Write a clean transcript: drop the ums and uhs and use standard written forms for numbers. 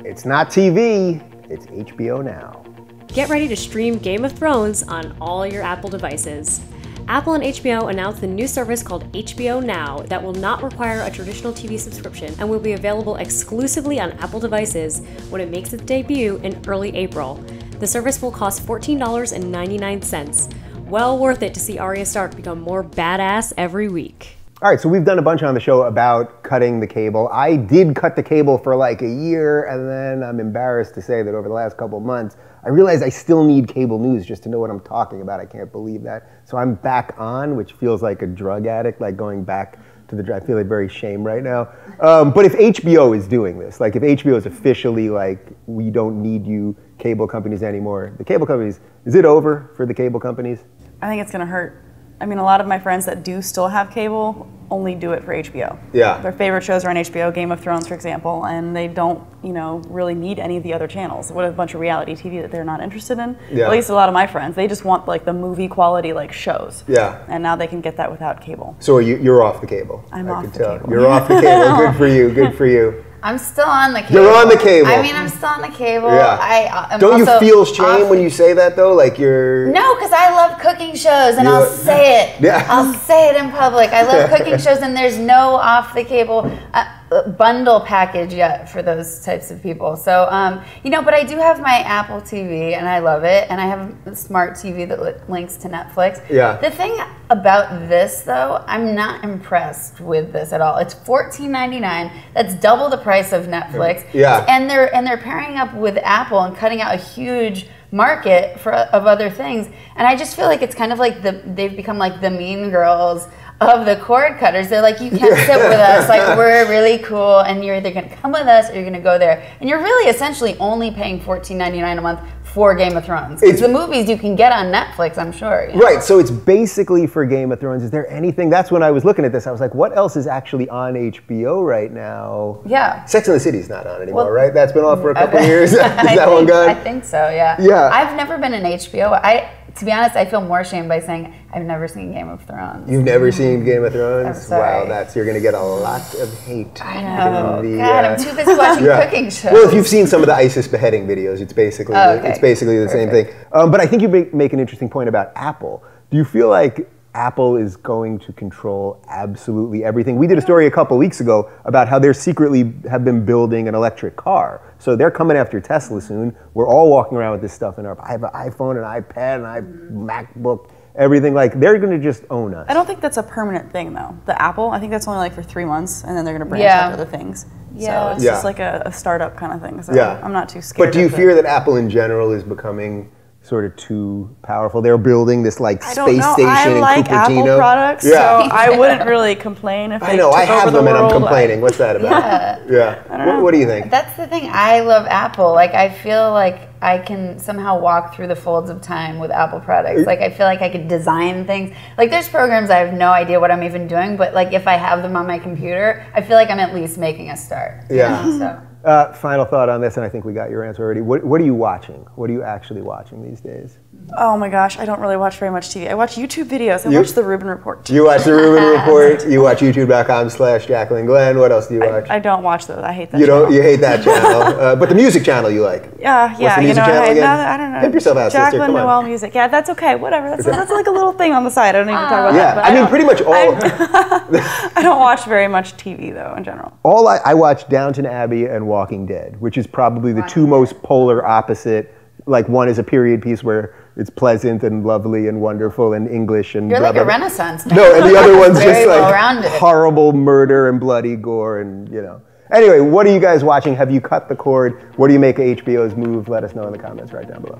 It's not TV, it's HBO Now. Get ready to stream Game of Thrones on all your Apple devices. Apple and HBO announced a new service called HBO Now that will not require a traditional TV subscription and will be available exclusively on Apple devices when it makes its debut in early April. The service will cost $14.99. Well worth it to see Arya Stark become more badass every week. All right, so we've done a bunch on the show about cutting the cable. I did cut the cable for like a year, and then I'm embarrassed to say that over the last couple of months, I realized I still need cable news just to know what I'm talking about. I can't believe that. So I'm back on, which feels like a drug addict, like going back to the, I feel like very shame right now. But if HBO is doing this, like if HBO is officially like, we don't need you cable companies anymore, the cable companies, is it over for the cable companies? I think it's gonna hurt. I mean, a lot of my friends that do still have cable only do it for HBO. Yeah. Their favorite shows are on HBO, Game of Thrones, for example, and they don't, really need any of the other channels. What a bunch of reality TV that they're not interested in. Yeah. At least a lot of my friends, they just want like the movie quality like shows. Yeah. And now they can get that without cable. So you're off the cable. I'm off the cable. You're off the cable. Good for you. Good for you. I'm still on the cable. You're on the cable. I mean, I'm still on the cable. Yeah. I'm Don't you also feel shame when you say that though? Like you're... No, because I love cooking shows and I'll say it. Yeah. I'll say it in public. I love cooking shows and there's no off the cable bundle package yet for those types of people. So, but I do have my Apple TV and I love it. And I have a smart TV that links to Netflix. Yeah. The thing about this though, I'm not impressed with this at all. It's $14.99. That's double the price of Netflix. Yeah. And they're pairing up with Apple and cutting out a huge market of other things. And I just feel like it's kind of like they've become like the mean girls of the cord cutters. They're like, you can't sit with us, like we're really cool, and you're either gonna come with us or you're gonna go there. And you're really essentially only paying $14.99 a month for Game of Thrones. It's the movies you can get on Netflix, I'm sure. Right, so it's basically for Game of Thrones. Is there anything, that's when I was looking at this, I was like, what else is actually on HBO right now? Yeah. Sex and the City's not on anymore, right? That's been off for a couple of years. Is that one gone? I think so, yeah. Yeah. I've never been an HBO. To be honest, I feel more shame by saying I've never seen Game of Thrones. You've never seen Game of Thrones? I'm sorry. Wow, you're going to get a lot of hate. I know. God, I'm too busy watching cooking shows. Well, if you've seen some of the ISIS beheading videos, it's basically the same thing. But I think you make an interesting point about Apple. Do you feel like Apple is going to control absolutely everything? We did a story a couple weeks ago about how they secretly have been building an electric car. So they're coming after Tesla soon. We're all walking around with this stuff in our, I have an iPhone, an iPad, an MacBook, everything. Like, they're going to just own us. I don't think that's a permanent thing, though. The Apple, I think that's only like for 3 months, and then they're going to branch out to other things. Yeah. So it's just like a startup kind of thing. So I'm not too scared. But do you fear that Apple in general is becoming sort of too powerful? They're building this like space station in Cupertino. I like Apple products, so I wouldn't really complain if they took over the world. I have them and I'm complaining. What's that about? What do you think? That's the thing. I love Apple. Like, I feel like I can somehow walk through the folds of time with Apple products. Like, I feel like I could design things. Like, there's programs I have no idea what I'm even doing, but like if I have them on my computer, I feel like I'm at least making a start. Yeah. Final thought on this, and I think we got your answer already. What are you watching? What are you actually watching these days? Oh my gosh, I don't really watch very much TV. I watch YouTube videos. I watch the Rubin Report. You watch the Rubin Report. You watch youtube.com/Jaclyn Glenn. What else do you watch? I don't watch those. I hate that channel. You hate that channel. But the music channel you like. Yeah. What's the music channel again? I don't know. Pimp yourself out, sister. Jaclyn Noel music. Yeah, that's okay. Whatever. That's like a little thing on the side. I don't even talk about that. But I mean, pretty much all. I don't watch very much TV though, in general. I watch Downton Abbey and Walking Dead, which is probably the two most polar opposite. Like, one is a period piece where it's pleasant and lovely and wonderful and English and you're like a Renaissance man. No, and the other one's just like horrible murder and bloody gore and Anyway, what are you guys watching? Have you cut the cord? What do you make of HBO's move? Let us know in the comments right down below.